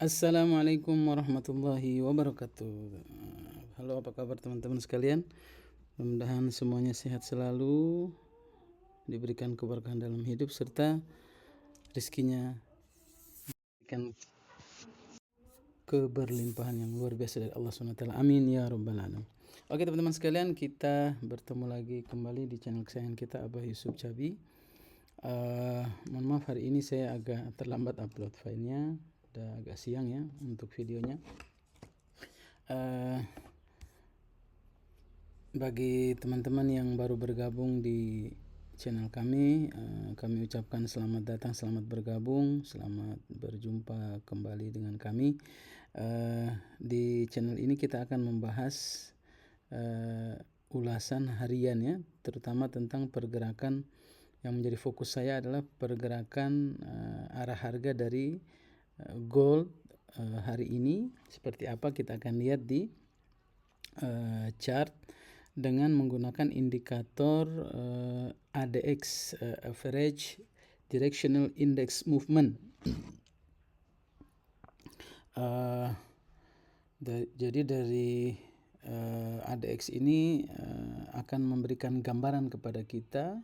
Assalamualaikum warahmatullahi wabarakatuh. Halo, apa kabar teman-teman sekalian? Mudah-mudahan semuanya sehat selalu, diberikan keberkahan dalam hidup serta rezekinya diberikan keberlimpahan yang luar biasa dari Allah SWT. Amin ya rabbal alamin. Oke teman-teman sekalian, kita bertemu lagi kembali di channel kesayangan kita, Abah Yusuf Cabi. Mohon maaf, hari ini saya agak terlambat upload filenya, udah agak siang ya untuk videonya. Bagi teman-teman yang baru bergabung di channel kami, kami ucapkan selamat datang, selamat bergabung, selamat berjumpa kembali dengan kami. Di channel ini kita akan membahas ulasan harian ya, terutama tentang pergerakan. Yang menjadi fokus saya adalah pergerakan arah harga dari gold hari ini seperti apa. Kita akan lihat di chart dengan menggunakan indikator ADX, Average Directional Index Movement. Jadi dari ADX ini akan memberikan gambaran kepada kita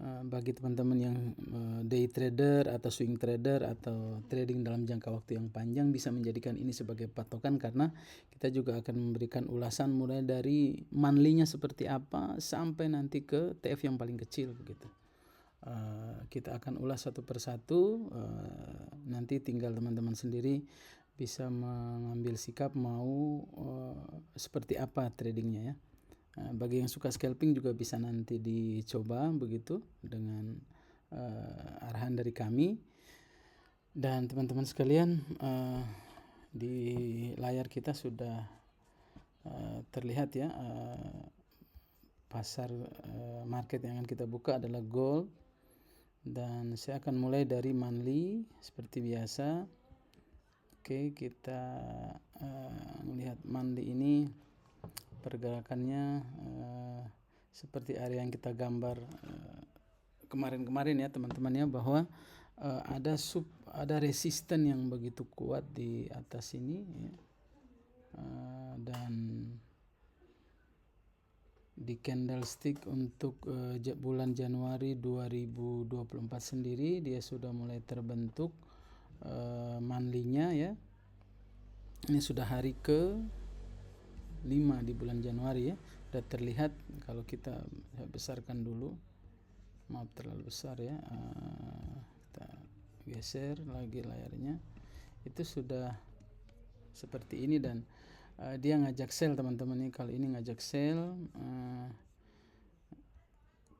bagi teman-teman yang day trader atau swing trader atau trading dalam jangka waktu yang panjang, bisa menjadikan ini sebagai patokan, karena kita juga akan memberikan ulasan mulai dari monthly-nya seperti apa sampai nanti ke TF yang paling kecil begitu. Kita akan ulas satu persatu, nanti tinggal teman-teman sendiri bisa mengambil sikap mau seperti apa tradingnya ya. Bagi yang suka scalping juga bisa nanti dicoba begitu dengan arahan dari kami. Dan teman-teman sekalian, di layar kita sudah terlihat ya, pasar market yang akan kita buka adalah gold, dan saya akan mulai dari monthly seperti biasa. Oke, kita melihat monthly ini pergerakannya seperti area yang kita gambar kemarin-kemarin ya teman-teman ya, bahwa ada resisten yang begitu kuat di atas ini ya. Dan di candlestick untuk bulan Januari 2024 sendiri dia sudah mulai terbentuk monthly-nya ya. Ini sudah hari ke 5 di bulan Januari ya. Sudah terlihat kalau kita besarkan dulu. Maaf terlalu besar ya. Kita geser lagi layarnya. Itu sudah seperti ini, dan dia ngajak sell teman-teman nih. Kali ini ngajak sell.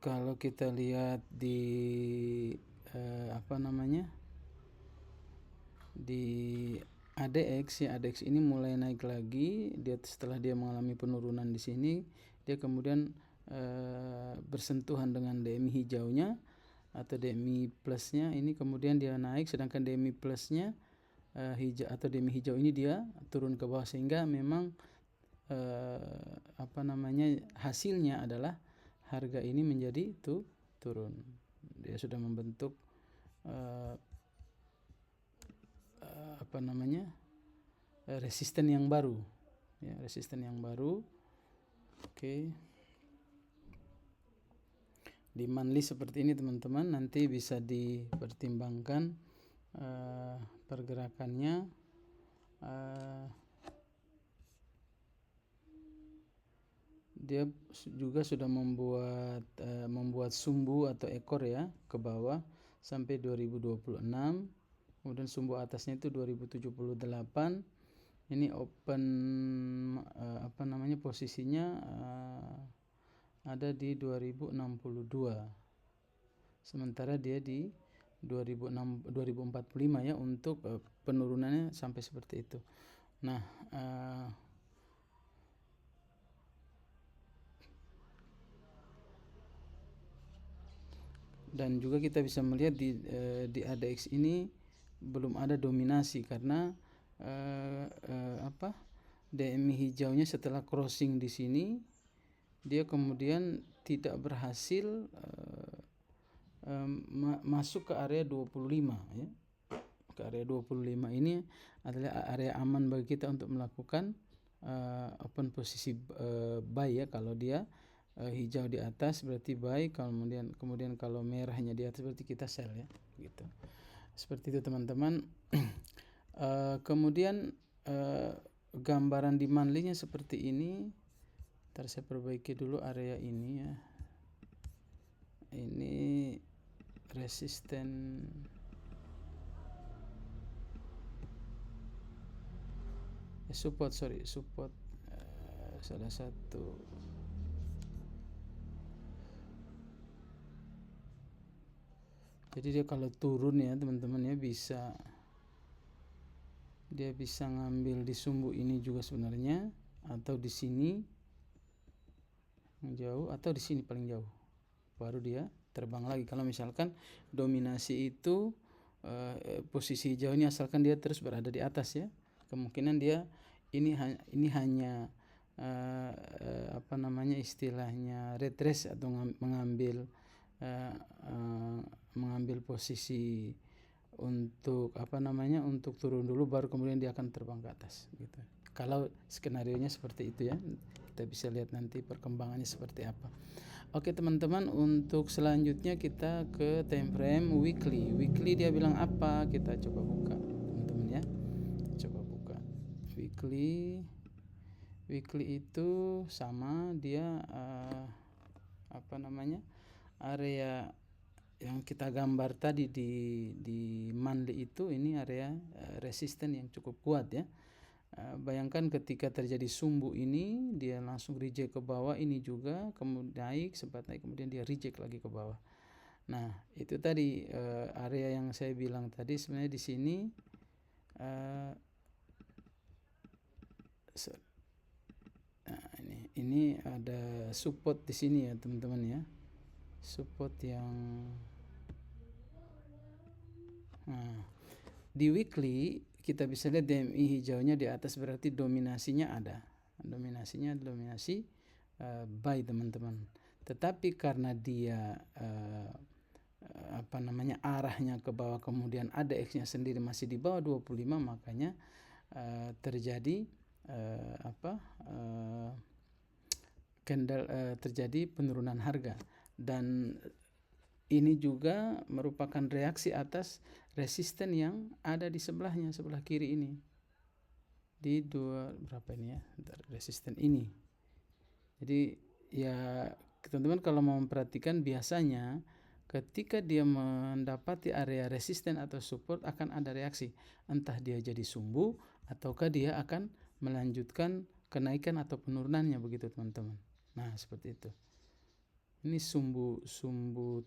Kalau kita lihat di di ADX ya, ADX ini mulai naik lagi. Dia setelah dia mengalami penurunan di sini, dia kemudian bersentuhan dengan DMI hijaunya atau DMI plusnya ini, kemudian dia naik, sedangkan DMI plusnya hijau atau DMI hijau ini dia turun ke bawah, sehingga memang hasilnya adalah harga ini menjadi turun. Dia sudah membentuk resisten yang baru ya, resisten yang baru. Oke. Di monthly seperti ini teman-teman, nanti bisa dipertimbangkan pergerakannya. Dia juga sudah membuat sumbu atau ekor ya ke bawah sampai 2026. Kemudian sumbu atasnya itu 2078. Ini open posisinya ada di 2062. Sementara dia di 2045 ya untuk penurunannya sampai seperti itu. Nah, dan juga kita bisa melihat di ADX ini belum ada dominasi, karena DMI hijaunya setelah crossing di sini dia kemudian tidak berhasil masuk ke area 25 ya. ke area 25 ini adalah area aman bagi kita untuk melakukan open posisi buy ya. Kalau dia hijau di atas berarti buy, kemudian kalau merahnya di atas berarti kita sell ya, gitu. Seperti itu teman-teman. Kemudian gambaran di monthly-nya seperti ini. Ntar saya perbaiki dulu area ini ya. Ini resisten support salah satu. Jadi dia kalau turun ya teman-teman ya, dia bisa ngambil di sumbu ini juga sebenarnya, atau di sini yang jauh, atau di sini paling jauh, baru dia terbang lagi. Kalau misalkan dominasi itu posisi hijau ini asalkan dia terus berada di atas ya, kemungkinan dia ini hanya istilahnya retrace atau mengambil posisi untuk untuk turun dulu, baru kemudian dia akan terbang ke atas gitu. Kalau skenarionya seperti itu ya, kita bisa lihat nanti perkembangannya seperti apa. Oke teman-teman, untuk selanjutnya kita ke time frame weekly. Weekly dia bilang apa? Kita coba buka teman-teman ya. Coba buka weekly. Weekly itu sama dia area yang kita gambar tadi di monthly itu, ini area resisten yang cukup kuat ya. Bayangkan ketika terjadi sumbu ini, dia langsung reject ke bawah, ini juga kemudian sempat naik, kemudian dia reject lagi ke bawah. Nah itu tadi area yang saya bilang tadi, sebenarnya di sini ini ada support di sini ya teman-teman ya, support yang di weekly kita bisa lihat DMI hijaunya di atas, berarti dominasinya ada. Dominasi buy teman-teman. Tetapi karena dia arahnya ke bawah, kemudian ada X-nya sendiri masih di bawah 25, makanya terjadi terjadi penurunan harga. Dan ini juga merupakan reaksi atas resisten yang ada di sebelahnya, sebelah kiri ini, di resisten ini. Jadi ya teman-teman kalau mau memperhatikan, biasanya ketika dia mendapati area resisten atau support akan ada reaksi, entah dia jadi sumbu ataukah dia akan melanjutkan kenaikan atau penurunannya, begitu teman-teman. Nah seperti itu. Ini sumbu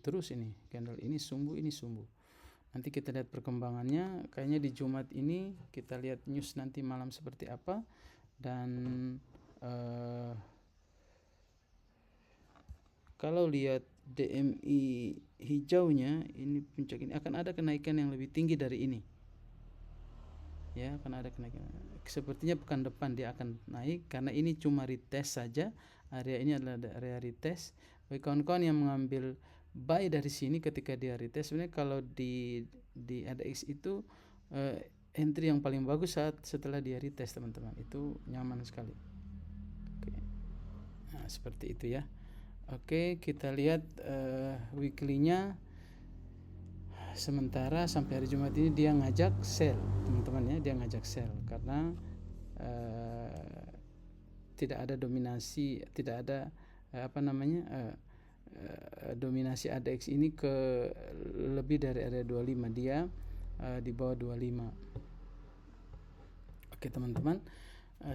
terus, ini candle ini sumbu. Nanti kita lihat perkembangannya, kayaknya di Jumat ini kita lihat news nanti malam seperti apa. Dan kalau lihat DMI hijaunya, ini puncak ini akan ada kenaikan yang lebih tinggi dari ini ya, akan ada kenaikan. Sepertinya pekan depan dia akan naik, karena ini cuma retest saja. Area ini adalah area retest. Bagi kawan-kawan yang mengambil buy dari sini ketika dia retest, sebenarnya kalau di ADX itu entry yang paling bagus saat setelah dia retest teman-teman, itu nyaman sekali. Oke. Nah seperti itu ya. Oke, kita lihat weekly-nya. Sementara sampai hari Jumat ini dia ngajak sell teman-teman ya, dia ngajak sell karena tidak ada dominasi, tidak ada dominasi ADX ini ke lebih dari area 25, dia di bawah 25. Oke teman-teman,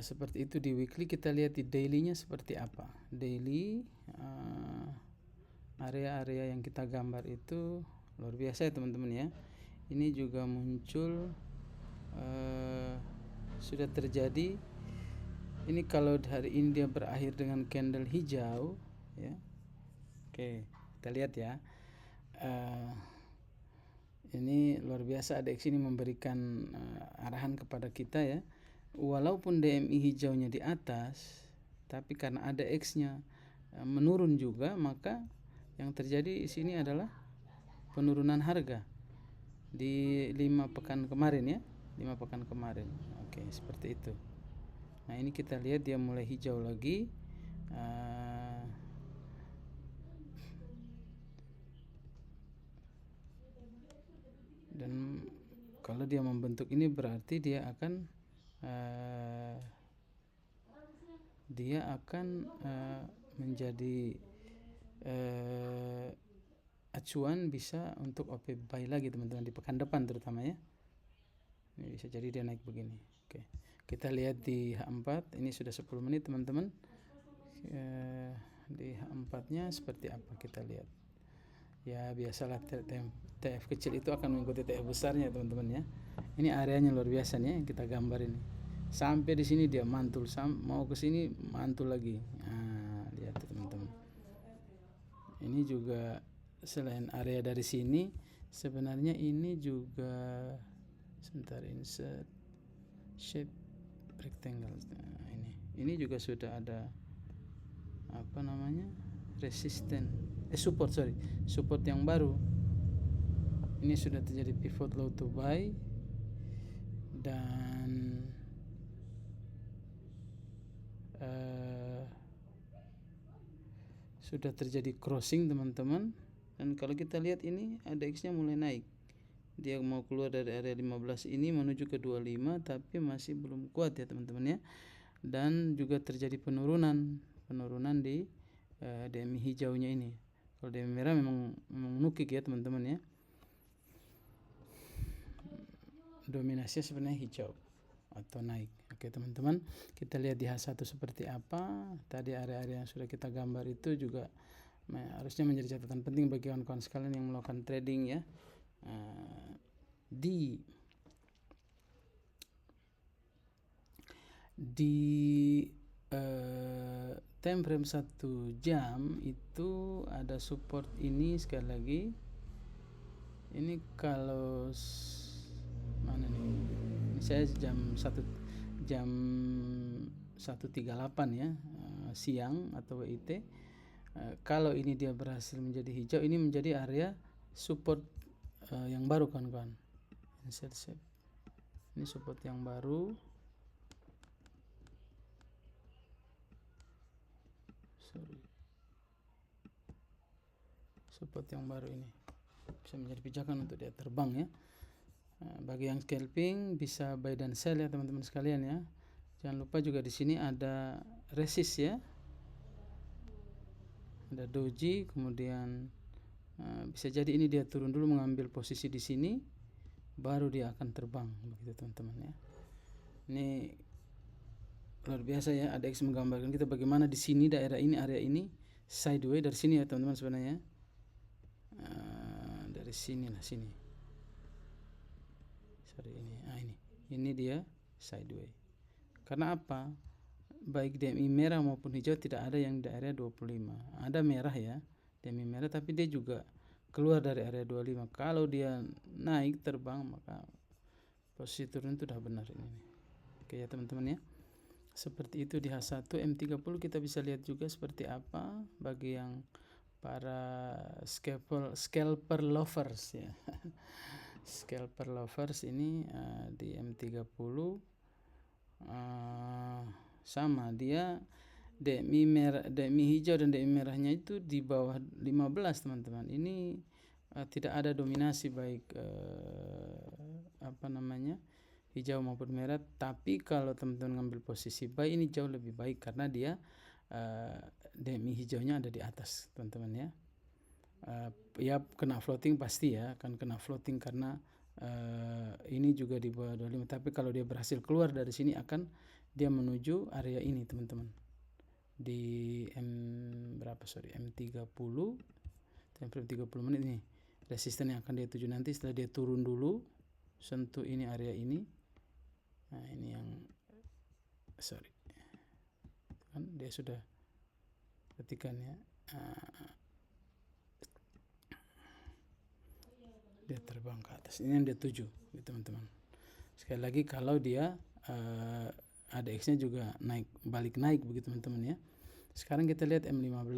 seperti itu di weekly. Kita lihat di daily-nya seperti apa. Daily area-area yang kita gambar itu luar biasa ya teman-teman ya. Ini juga muncul sudah terjadi. Ini kalau hari ini dia berakhir dengan candle hijau ya. Oke, kita lihat ya. Ini luar biasa, ADX ini memberikan arahan kepada kita ya. Walaupun DMI hijaunya di atas, tapi karena ADX-nya menurun juga, maka yang terjadi di sini adalah penurunan harga. di 5 pekan kemarin ya, 5 pekan kemarin. Oke, seperti itu. Nah, ini kita lihat dia mulai hijau lagi. Dan kalau dia membentuk ini berarti dia akan menjadi acuan bisa untuk OP buy lagi teman-teman di pekan depan terutama ya. Ini bisa jadi dia naik begini. Oke, kita lihat di H4 ini sudah 10 menit teman-teman. Di H4 nya seperti apa kita lihat ya. Biasalah TF kecil itu akan mengikuti TF besarnya teman-teman ya. Ini areanya luar biasa nih yang kita gambar ini. Sampai di sini dia mantul, mau ke sini mantul lagi. Nah, lihat teman-teman. Ini juga selain area dari sini, sebenarnya ini juga sebentar, insert shape rectangle. Nah, ini juga sudah ada apa namanya? Support yang baru. Ini sudah terjadi pivot low to buy dan sudah terjadi crossing teman-teman. Dan kalau kita lihat ini ADX nya mulai naik, dia mau keluar dari area 15 ini menuju ke 25, tapi masih belum kuat ya teman-teman ya. Dan juga terjadi penurunan di DMI hijaunya ini. Kalau DMI merah memang nukik ya teman-teman ya. Dominasinya sebenarnya hijau atau naik. Oke teman-teman, kita lihat di H1 seperti apa. Tadi area-area yang sudah kita gambar itu juga harusnya menjadi catatan penting bagi kawan-kawan sekalian yang melakukan trading ya. Di time frame 1 jam itu ada support ini sekali lagi. Ini kalau mana nih? Ini saya jam 1:38 ya, siang atau WIT. Kalau ini dia berhasil menjadi hijau, ini menjadi area support yang baru kawan-kawan. Insert shape. Ini support yang baru. Support yang baru ini bisa menjadi pijakan untuk dia terbang ya. Bagi yang scalping bisa buy dan sell ya teman-teman sekalian ya. Jangan lupa juga di sini ada resist ya. Ada doji, kemudian bisa jadi ini dia turun dulu mengambil posisi di sini, baru dia akan terbang begitu teman-teman ya. Ini luar biasa ya, ADX menggambarkan kita bagaimana di sini daerah ini, area ini sideways dari sini ya teman-teman sebenarnya. Dari sini lah, sini. Sorry ini dia sideways. Karena apa? Baik DMI merah maupun hijau tidak ada yang di area 25. Ada merah ya, DMI merah, tapi dia juga keluar dari area 25. Kalau dia naik terbang maka posisi turun itu sudah benar ini. Oke ya teman-teman ya. Seperti itu di H1. M30 kita bisa lihat juga seperti apa bagi yang para scalper lovers ya. Scalper lovers ini di M30 sama, dia DMI hijau dan DMI merahnya itu di bawah 15 teman-teman. Ini tidak ada dominasi baik hijau maupun merah. Tapi kalau teman-teman ngambil posisi buy ini jauh lebih baik karena dia DMI hijaunya ada di atas teman-teman ya. Ya kena floating pasti ya, akan kena floating karena ini juga di bawah 25. Tapi kalau dia berhasil keluar dari sini akan dia menuju area ini teman-teman. Di M30 tempo 30 menit ini resisten yang akan dia tuju nanti setelah dia turun dulu sentuh ini, area ini. Nah ini yang kan dia sudah ketikan ya. Dia terbang ke atas, ini yang dia tuju gitu, teman-teman. Sekali lagi kalau dia ADX nya juga balik naik begitu teman-teman ya. Sekarang kita lihat M15.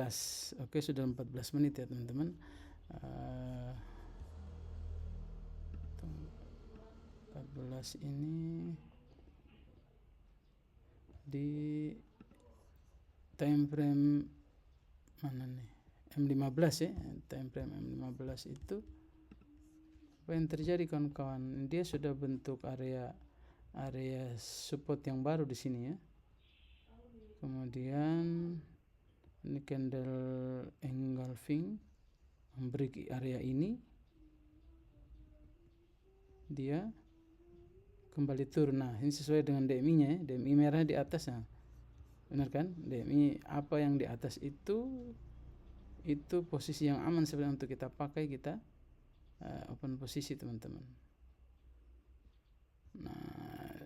Oke, sudah 14 menit ya teman-teman. M15 ini di time frame mana nih, M15 ya, time frame M15 itu apa yang terjadi kawan-kawan? Dia sudah bentuk area support yang baru di sini ya. Kemudian ini candle engulfing memberi area ini, dia kembali turun. Nah, ini sesuai dengan DMI-nya ya. DMI merah di atas, nah. Benar kan? DMI apa yang di atas itu posisi yang aman sebenarnya untuk kita pakai, kita open posisi teman-teman. Nah,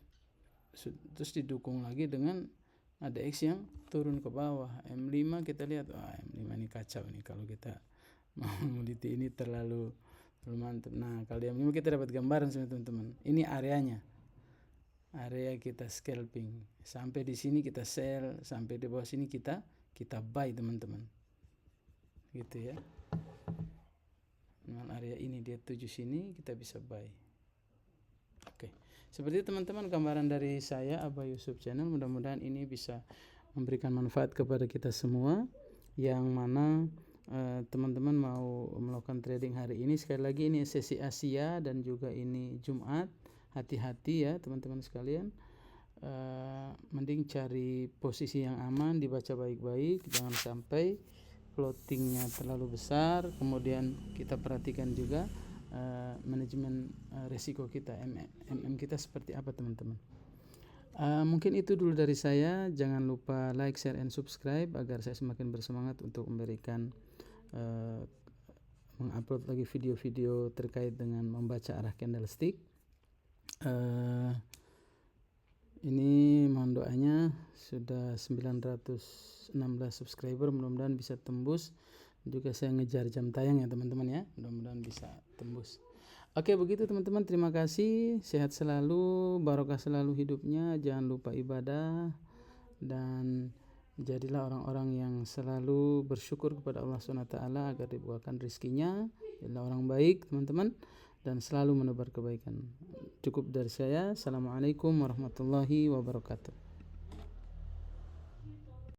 terus didukung lagi dengan ada X yang turun ke bawah. M5 kita lihat, M5 ini kacau nih kalau kita mau meneliti ini terlalu mantap. Nah, kalau di M5 kita dapat gambaran sebenarnya teman-teman. Ini areanya. Area kita scalping. Sampai di sini kita sell, sampai di bawah sini kita buy teman-teman. Gitu ya. Dengan area ini dia tuju sini, kita bisa buy. Oke. Seperti itu teman-teman gambaran dari saya Aba Yusuf Channel. Mudah-mudahan ini bisa memberikan manfaat kepada kita semua, yang mana teman-teman mau melakukan trading hari ini. Sekali lagi ini sesi Asia dan juga ini Jumat. Hati-hati ya teman-teman sekalian. Mending cari posisi yang aman, dibaca baik-baik, jangan sampai floatingnya terlalu besar. Kemudian kita perhatikan juga manajemen resiko kita, kita seperti apa teman-teman. Mungkin itu dulu dari saya. Jangan lupa like, share, and subscribe agar saya semakin bersemangat untuk memberikan mengupload lagi video-video terkait dengan membaca arah candlestick. Ini mohon doanya, sudah 916 subscriber, mudah-mudahan bisa tembus. Juga saya ngejar jam tayang ya teman-teman ya, mudah-mudahan bisa tembus. Oke, begitu teman-teman, terima kasih, sehat selalu, barokah selalu hidupnya, jangan lupa ibadah, dan jadilah orang-orang yang selalu bersyukur kepada Allah SWT agar dibukakan rezekinya. Jadilah orang baik teman-teman, dan selalu menebar kebaikan. Cukup dari saya. Assalamualaikum warahmatullahi wabarakatuh.